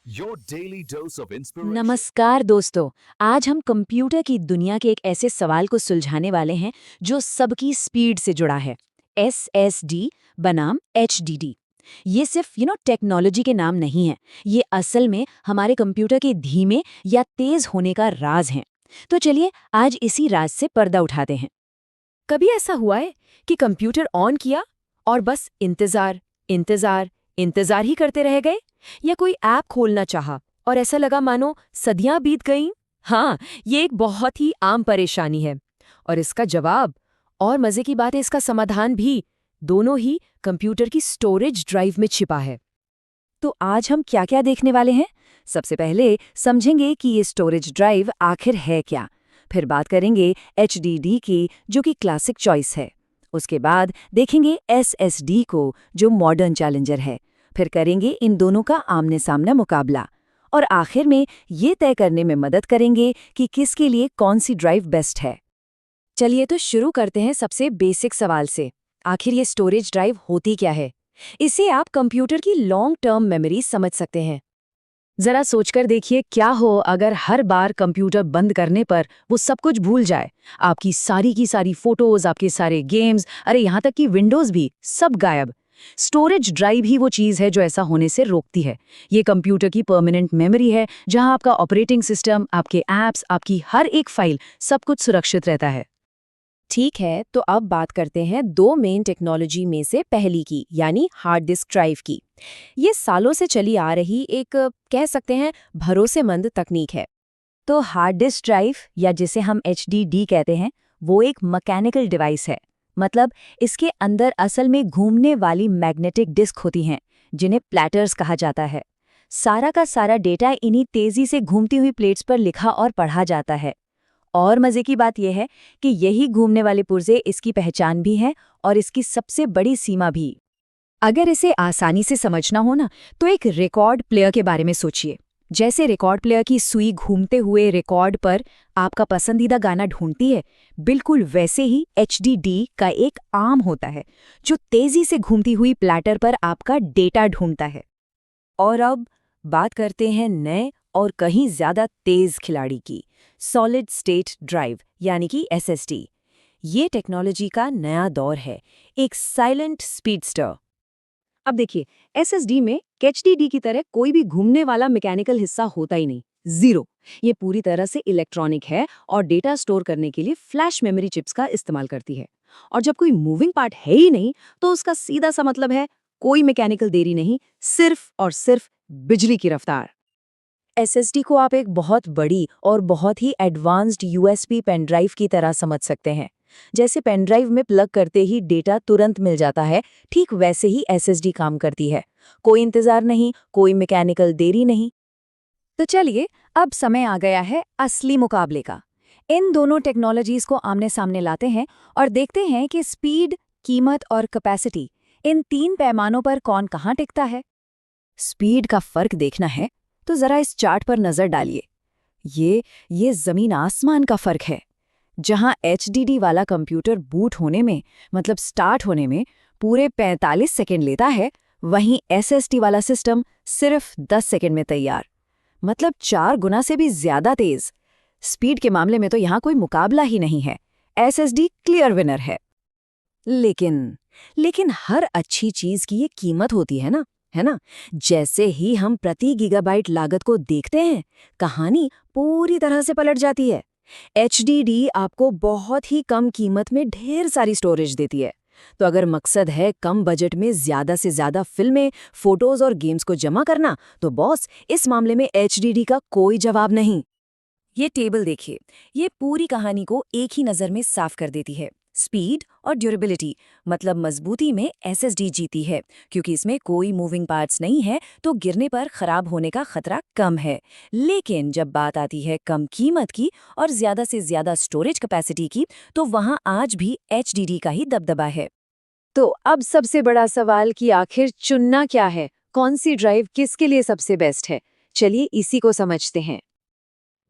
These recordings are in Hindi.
Your daily dose of inspiration. नमस्कार दोस्तों। आज हम कंप्यूटर की दुनिया के एक ऐसे सवाल को सुलझाने वाले हैं जो सबकी स्पीड से जुड़ा है। SSD बनाम HDD। ये सिर्फ टेक्नोलॉजी के नाम नहीं है, ये असल में हमारे कंप्यूटर के धीमे या तेज होने का राज है। तो चलिए आज इसी राज से पर्दा उठाते हैं। कभी ऐसा हुआ है कि कंप्यूटर ऑन किया और बस इंतजार इंतजार इंतजार ही करते रह गए, या कोई ऐप खोलना चाहा और ऐसा लगा मानो सदियां बीत गईं? हाँ, ये एक बहुत ही आम परेशानी है और इसका जवाब, और मजे की बात है इसका समाधान भी, दोनों ही कंप्यूटर की स्टोरेज ड्राइव में छिपा है। तो आज हम क्या क्या देखने वाले हैं? सबसे पहले समझेंगे कि ये स्टोरेज ड्राइव आखिर है क्या। फिर बात करेंगे HDD की, जो कि क्लासिक चॉइस है। उसके बाद देखेंगे SSD को, जो मॉडर्न चैलेंजर है। फिर करेंगे इन दोनों का आमने सामने मुकाबला। और आखिर में ये तय करने में मदद करेंगे कि किसके लिए कौन सी ड्राइव बेस्ट है। चलिए तो शुरू करते हैं सबसे बेसिक सवाल से। आखिर ये स्टोरेज ड्राइव होती क्या है? इसे आप कंप्यूटर की लॉन्ग टर्म मेमोरी समझ सकते हैं। जरा सोचकर देखिए, क्या हो अगर हर बार कंप्यूटर बंद करने पर वो सब कुछ भूल जाए। आपकी सारी की सारी फोटोज, आपके सारे गेम्स, अरे यहाँ तक कि विंडोज भी, सब गायब। स्टोरेज ड्राइव ही वो चीज़ है जो ऐसा होने से रोकती है। ये कंप्यूटर की परमानेंट मेमोरी है, जहां आपका ऑपरेटिंग सिस्टम, आपके ऐप्स, आपकी हर एक फाइल, सब कुछ सुरक्षित रहता है। ठीक है, तो अब बात करते हैं दो मेन टेक्नोलॉजी में से पहली की, यानी हार्ड डिस्क ड्राइव की। ये सालों से चली आ रही एक, कह सकते हैं, भरोसेमंद तकनीक है। तो हार्ड डिस्क ड्राइव, या जिसे हम HDD कहते हैं, वो एक मैकेनिकल डिवाइस है। मतलब इसके अंदर असल में घूमने वाली मैग्नेटिक डिस्क होती हैं, जिन्हें प्लैटर्स कहा जाता है। सारा का सारा डेटा इन्हीं तेजी से घूमती हुई प्लेट्स पर लिखा और पढ़ा जाता है। और मजे की बात यह है कि यही घूमने वाले पुर्जे इसकी पहचान भी हैं और इसकी सबसे बड़ी सीमा भी। अगर इसे आसानी से समझना हो ना, तो एक रिकॉर्ड प्लेयर के बारे में सोचिए। जैसे रिकॉर्ड प्लेयर की सुई घूमते हुए रिकॉर्ड पर आपका पसंदीदा गाना ढूंढती है, बिल्कुल वैसे ही HDD का एक आर्म होता है जो तेजी से घूमती हुई प्लैटर पर आपका डेटा ढूंढता है। और अब बात करते हैं नए और कहीं ज्यादा तेज खिलाड़ी की, सॉलिड स्टेट ड्राइव यानी कि SSD। ये टेक्नोलॉजी का नया दौर है, एक साइलेंट स्पीडस्टर। अब देखिए, SSD में HDD की तरह कोई भी घूमने वाला मैकेनिकल हिस्सा होता ही नहीं, जीरो। ये पूरी तरह से इलेक्ट्रॉनिक है और डेटा स्टोर करने के लिए फ्लैश मेमोरी चिप्स का इस्तेमाल करती है। और जब कोई मूविंग पार्ट है ही नहीं, तो उसका सीधा सा मतलब है कोई मैकेनिकल देरी नहीं, सिर्फ और सिर्फ बिजली की रफ्तार। SSD को आप एक बहुत बड़ी और बहुत ही एडवांस्ड USB पेन ड्राइव की तरह समझ सकते हैं। जैसे पेन ड्राइव में प्लग करते ही डेटा तुरंत मिल जाता है, ठीक वैसे ही SSD काम करती है। कोई इंतजार नहीं, कोई मैकेनिकल देरी नहीं। तो चलिए, अब समय आ गया है असली मुकाबले का। इन दोनों टेक्नोलॉजीज को आमने सामने लाते हैं और देखते हैं कि स्पीड, कीमत और कैपेसिटी, इन तीन पैमानों पर कौन कहाँ टिकता है। स्पीड का फर्क देखना है तो जरा इस चार्ट पर नजर डालिए। ये जमीन आसमान का फर्क है। जहां HDD वाला कंप्यूटर बूट होने में, मतलब स्टार्ट होने में पूरे 45 सेकंड लेता है, वहीं SSD वाला सिस्टम सिर्फ 10 सेकंड में तैयार। मतलब 4 गुना से भी ज्यादा तेज। स्पीड के मामले में तो यहाँ कोई मुकाबला ही नहीं है, SSD क्लियर विनर है। लेकिन हर अच्छी चीज की ये कीमत होती है ना? जैसे ही हम प्रति गीगाबाइट लागत को देखते हैं, कहानी पूरी तरह से पलट जाती है। HDD आपको बहुत ही कम कीमत में ढेर सारी स्टोरेज देती है। तो अगर मकसद है कम बजट में ज्यादा से ज्यादा फिल्में, फोटोज और गेम्स को जमा करना, तो बॉस, इस मामले में HDD का कोई जवाब नहीं। ये टेबल देखिए, ये पूरी कहानी को एक ही नज़र में साफ कर देती है। स्पीड और ड्यूरेबिलिटी, मतलब मजबूती में SSD जीती है, क्योंकि इसमें कोई मूविंग पार्ट्स नहीं है, तो गिरने पर खराब होने का खतरा कम है। लेकिन जब बात आती है कम कीमत की और ज्यादा से ज्यादा स्टोरेज कैपेसिटी की, तो वहां आज भी HDD का ही दबदबा है। तो अब सबसे बड़ा सवाल कि आखिर चुनना क्या है, कौन सी ड्राइव किसके लिए सबसे बेस्ट है। चलिए इसी को समझते हैं।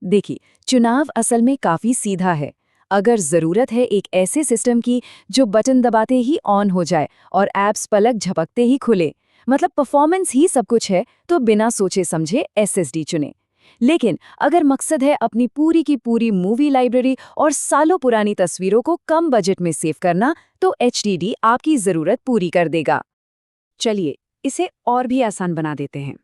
देखिए, चुनाव असल में काफी सीधा है। अगर जरूरत है एक ऐसे सिस्टम की जो बटन दबाते ही ऑन हो जाए और ऐप्स पलक झपकते ही खुले, मतलब परफॉर्मेंस ही सब कुछ है तो बिना सोचे समझे SSD चुनें। लेकिन अगर मकसद है अपनी पूरी की पूरी मूवी लाइब्रेरी और सालों पुरानी तस्वीरों को कम बजट में सेव करना, तो HDD आपकी ज़रूरत पूरी कर देगा। चलिए इसे और भी आसान बना देते हैं।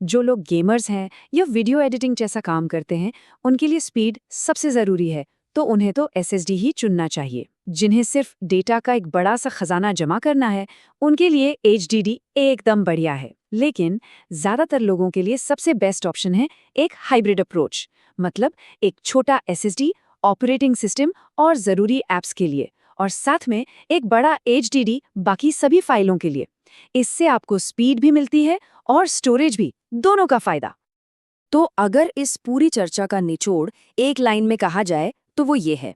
जो लोग गेमर्स हैं या वीडियो एडिटिंग जैसा काम करते हैं, उनके लिए स्पीड सबसे ज़रूरी है, तो उन्हें तो SSD ही चुनना चाहिए। जिन्हें सिर्फ डेटा का एक बड़ा सा खजाना जमा करना है, उनके लिए HDD एकदम बढ़िया है। लेकिन ज़्यादातर लोगों के लिए सबसे बेस्ट ऑप्शन है एक हाइब्रिड अप्रोच, मतलब एक छोटा SSD, ऑपरेटिंग सिस्टम और ज़रूरी ऐप्स के लिए, और साथ में एक बड़ा HDD बाकी सभी फाइलों के लिए। इससे आपको स्पीड भी मिलती है और स्टोरेज भी, दोनों का फायदा। तो अगर इस पूरी चर्चा का निचोड़ एक लाइन में कहा जाए तो वो ये है,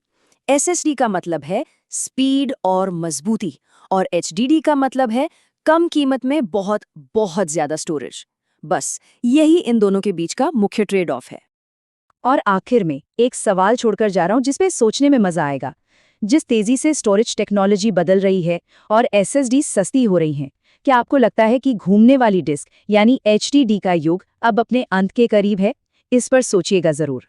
SSD का मतलब है स्पीड और मजबूती, और HDD का मतलब है कम कीमत में बहुत बहुत ज्यादा स्टोरेज। बस यही इन दोनों के बीच का मुख्य ट्रेड ऑफ है। और आखिर में एक सवाल छोड़कर जा रहा हूं जिसपे सोचने में मजा आएगा। जिस तेजी से स्टोरेज टेक्नोलॉजी बदल रही है और SSD सस्ती हो रही हैं, क्या आपको लगता है कि घूमने वाली डिस्क यानी HDD का युग अब अपने अंत के करीब है? इस पर सोचिएगा जरूर।